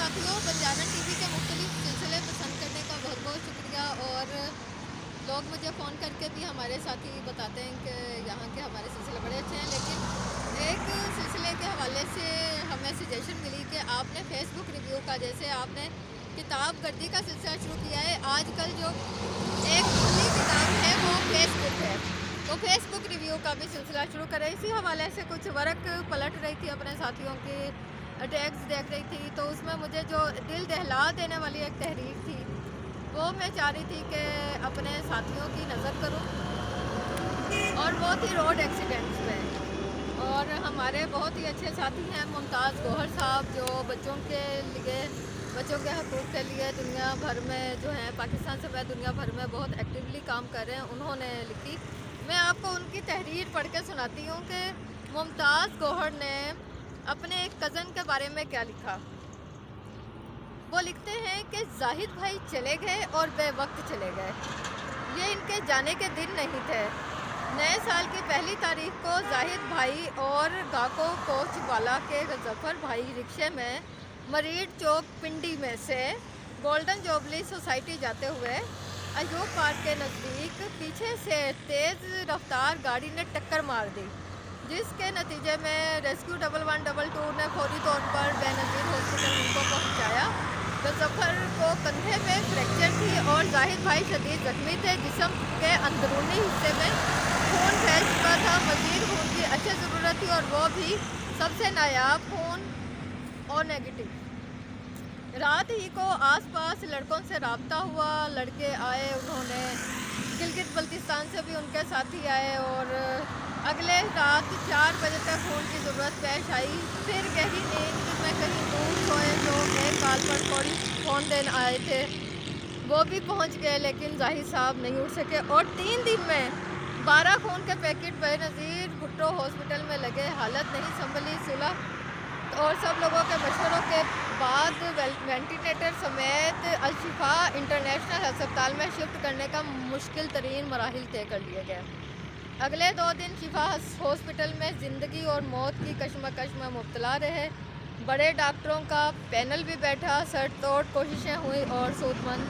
साथियों, बंजारा टीवी के मुख्तलिफ सिलसिले पसंद करने का बहुत बहुत शुक्रिया। और लोग मुझे फ़ोन करके भी हमारे साथी बताते हैं कि यहाँ के हमारे सिलसिले बड़े अच्छे हैं, लेकिन एक सिलसिले के हवाले से हमें सजेशन मिली कि आपने फ़ेसबुक रिव्यू का, जैसे आपने किताब गर्दी का सिलसिला शुरू किया है, आजकल जो एक खुली किताब है वो फ़ेसबुक है, तो फ़ेसबुक रिव्यू का भी सिलसिला शुरू करें। इसी हवाले से कुछ वर्क पलट रही थी, अपने साथियों की टैग्स देख रही थी, तो उसमें मुझे जो दिल दहला देने वाली एक तहरीर थी वो मैं चाह रही थी कि अपने साथियों की नज़र करूं, और वो थी रोड एक्सीडेंट्स में। और हमारे बहुत ही अच्छे साथी हैं मुमताज़ गौहर साहब, जो बच्चों के लिए, बच्चों के हकूक़ के लिए दुनिया भर में जो है, पाकिस्तान समेत दुनिया भर में बहुत एक्टिवली काम कर रहे हैं। उन्होंने लिखी, मैं आपको उनकी तहरीर पढ़ के सुनाती हूँ कि मुमताज़ गौहर ने अपने एक कज़न के बारे में क्या लिखा। वो लिखते हैं कि जाहिद भाई चले गए और बेवक्त चले गए। ये इनके जाने के दिन नहीं थे। नए साल की पहली तारीख को जाहिद भाई और गाको कोच वाला के जफर भाई रिक्शे में मरीड चौक पिंडी में से गोल्डन जुबली सोसाइटी जाते हुए अयूब पार्क के नज़दीक पीछे से तेज़ रफ्तार गाड़ी ने टक्कर मार दी, जिसके नतीजे में रेस्क्यू 1112 ने फौरी तौर पर बेनज़ीर हॉस्पिटल उनको पहुंचाया। मुजफ्फर को कंधे में फ्रैक्चर थी और जाहिद भाई शदीद जख्मी थे। जिस्म के अंदरूनी हिस्से में खून फैल चुका था। मज़ीद खून की अच्छी ज़रूरत थी, और वो भी सबसे नायाब खून और नेगेटिव। रात ही को आसपास लड़कों से रब्ता हुआ, लड़के आए, उन्होंने गिलगित बल्तिस्तान से भी उनके साथी आए, और अगले रात 4 बजे तक खून की ज़रूरत पेश आई। फिर गहरी नींद में कहीं दूर सोए जो एक काल पर फौरी फ़ोन देने आए थे, वो भी पहुंच गए, लेकिन जाहिद साहब नहीं उठ सके। और 3 दिन में 12 खून के पैकेट बेनज़ीर भुट्टो हॉस्पिटल में लगे। हालत नहीं संभली। सुलह और सब लोगों के मशवरों के बाद वेंटिलेटर समेत अल-शिफा इंटरनेशनल अस्पताल में शिफ्ट करने का मुश्किल तरीन मराहिल तय कर लिए गए। अगले 2 दिन शिफा हॉस्पिटल में ज़िंदगी और मौत की कशमकश में मुब्तला रहे। बड़े डॉक्टरों का पैनल भी बैठा, सर तोड़ कोशिशें हुई और सूदमंद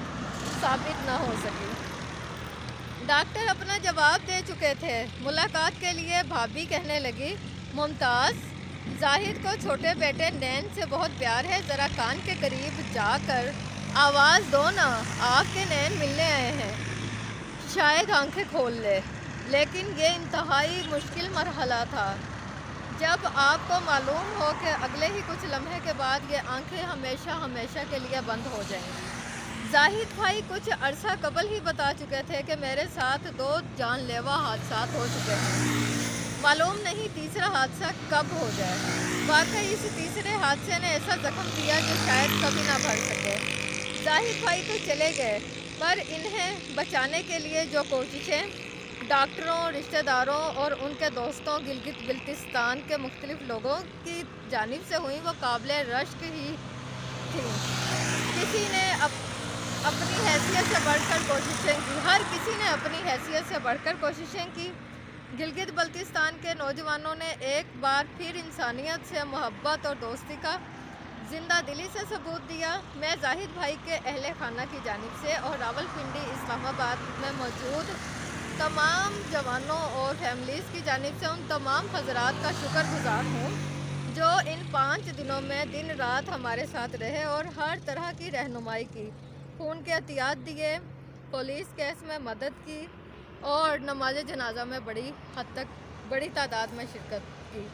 साबित न हो सकी। डॉक्टर अपना जवाब दे चुके थे। मुलाकात के लिए भाभी कहने लगी, मुमताज़, जाहिद को छोटे बेटे नैन से बहुत प्यार है, ज़रा कान के करीब जाकर आवाज़ दो ना, आपके नैन मिलने आए हैं, शायद आंखें खोल ले। लेकिन ये इंतहाई मुश्किल मरहला था, जब आपको मालूम हो कि अगले ही कुछ लम्हे के बाद ये आंखें हमेशा हमेशा के लिए बंद हो जाएंगी। जाहिद भाई कुछ अरसा कबल ही बता चुके थे कि मेरे साथ 2 जानलेवा हादसा हो चुके हैं, मालूम नहीं तीसरा हादसा कब हो जाए। वाकई इस तीसरे हादसे ने ऐसा जख्म दिया जो शायद कभी ना भर सके। जाहिद भाई तो चले गए, पर इन्हें बचाने के लिए जो कोशिशें डॉक्टरों, रिश्तेदारों और उनके दोस्तों, गिलगित बल्तिस्तान के मुख्तलिफ लोगों की जानिब से हुई, वो काबिल रश्क ही थी। किसी ने अपनी हैसियत से बढ़कर कोशिशें की, हर किसी ने अपनी हैसियत से बढ़कर कोशिशें की। गिलगित बल्तिस्तान के नौजवानों ने एक बार फिर इंसानियत से मोहब्बत और दोस्ती का ज़िंदा दिली से सबूत दिया। मैं जाहिद भाई के अहले खाना की जानिब से और रावलपिंडी, इस्लामाबाद में मौजूद तमाम जवानों और फैमिलीज़ की जानिब से उन तमाम हज़रात का शुक्रगुज़ार हूँ जो इन 5 दिनों में दिन रात हमारे साथ रहे और हर तरह की रहनुमाई की, खून के एहतियात दिए, पुलिस केस में मदद की और नमाज जनाजा में बड़ी तादाद में शिरकत की।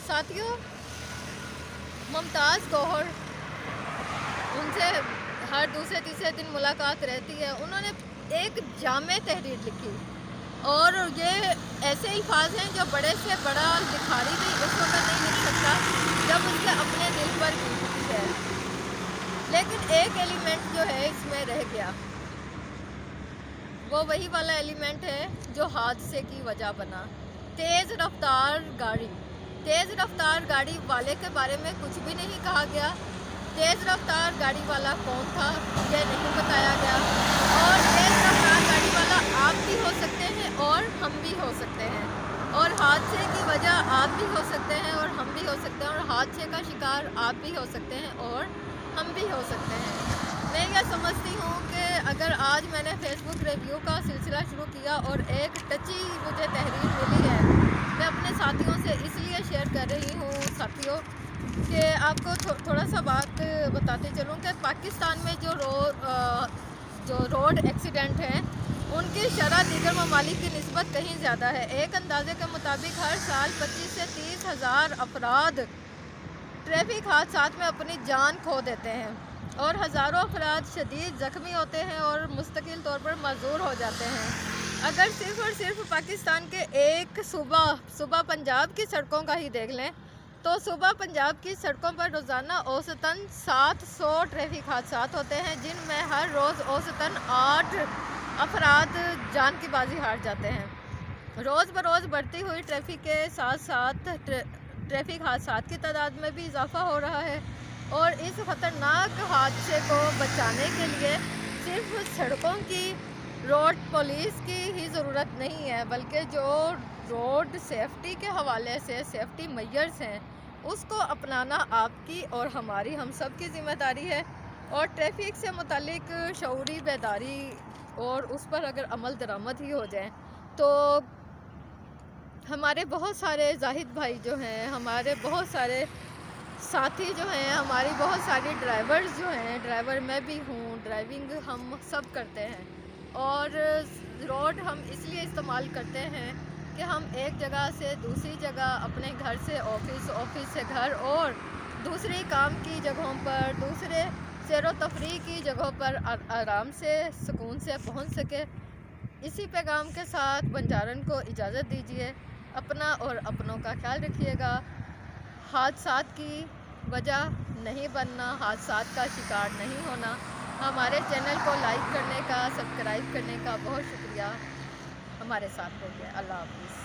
साथियों, मुमताज़ गौहर, उनसे हर दूसरे तीसरे दिन मुलाकात रहती है। उन्होंने एक जामे तहरीर लिखी, और ये ऐसे अल्फाज हैं जो बड़े से बड़ा लिखारी भी उस वक्त नहीं लिख सकता जब उसके अपने दिल पर बीतती है। लेकिन एक एलिमेंट जो है इसमें रह गया, वो वही वाला एलिमेंट है जो हादसे की वजह बना। तेज़ रफ्तार गाड़ी वाले के बारे में कुछ भी नहीं कहा गया। तेज़ रफ्तार गाड़ी वाला कौन था यह नहीं बताया गया, और तेज़ रफ्तार गाड़ी वाला आप भी हो सकते हैं और हम भी हो सकते हैं। اور حادثے کی وجہ آپ بھی ہو سکتے ہیں اور ہم بھی ہو سکتے ہیں، اور حادثے کا شکار آپ بھی ہو سکتے ہیں اور ہم بھی ہو سکتے ہیں۔ میں یہ سمجھتی ہوں کہ اگر آج میں نے فیس بک ریویو کا سلسلہ شروع کیا اور ایک ٹچی مجھے تحریر ملی ہے، میں اپنے ساتھیوں سے اس لیے شیئر کر رہی ہوں ساتھیوں کہ آپ کو تھوڑا سا بات بتاتے چلوں کہ پاکستان میں جو روڈ ایکسیڈنٹ ہیں ان کی شرح دیگر ممالک کی نسبت کہیں زیادہ ہے۔ ایک اندازے کے مطابق ہر سال 25 سے 30 ہزار افراد ٹریفک حادثات میں اپنی جان کھو دیتے ہیں اور ہزاروں افراد شدید زخمی ہوتے ہیں اور مستقل طور پر معذور ہو جاتے ہیں۔ اگر صرف اور صرف پاکستان کے ایک صوبہ پنجاب کی سڑکوں کا ہی دیکھ لیں تو صوبہ پنجاب کی سڑکوں پر روزانہ اوسطاً 700 ٹریفک حادثات ہوتے ہیں، جن میں ہر روز اوسطاً 8 افراد جان کی بازی ہار جاتے ہیں۔ روز بروز بڑھتی ہوئی ٹریفک کے ساتھ ساتھ ٹریفک حادثات کی تعداد میں بھی اضافہ ہو رہا ہے، اور اس خطرناک حادثے کو بچانے کے لیے صرف سڑکوں کی روڈ پولیس کی ہی ضرورت نہیں ہے، بلکہ جو روڈ سیفٹی کے حوالے سے سیفٹی میئرز ہیں اس کو اپنانا آپ کی اور ہماری ہم سب کی ذمہ داری ہے، اور ٹریفک سے متعلق شعوری بیداری اور اس پر اگر عمل درآمد ہی ہو جائیں تو ہمارے بہت سارے زاہد بھائی جو ہیں، ہمارے بہت سارے ساتھی جو ہیں، ہماری بہت ساری ڈرائیورز جو ہیں، ڈرائیور میں بھی ہوں، ڈرائیونگ ہم سب کرتے ہیں، اور روڈ ہم اس لیے استعمال کرتے ہیں کہ ہم ایک جگہ سے دوسری جگہ، اپنے گھر سے آفس، آفس سے گھر اور دوسری کام کی جگہوں پر، دوسرے سیر و تفریح کی جگہوں پر آرام سے سکون سے پہنچ سکے۔ اسی پیغام کے ساتھ بنجارن کو اجازت دیجیے، اپنا اور اپنوں کا خیال رکھیے گا، حادثات کی وجہ نہیں بننا، حادثات کا شکار نہیں ہونا۔ ہمارے چینل کو لائک کرنے کا، سبسکرائب کرنے کا بہت شکریہ، ہمارے ساتھ رہیے۔ اللہ حافظ۔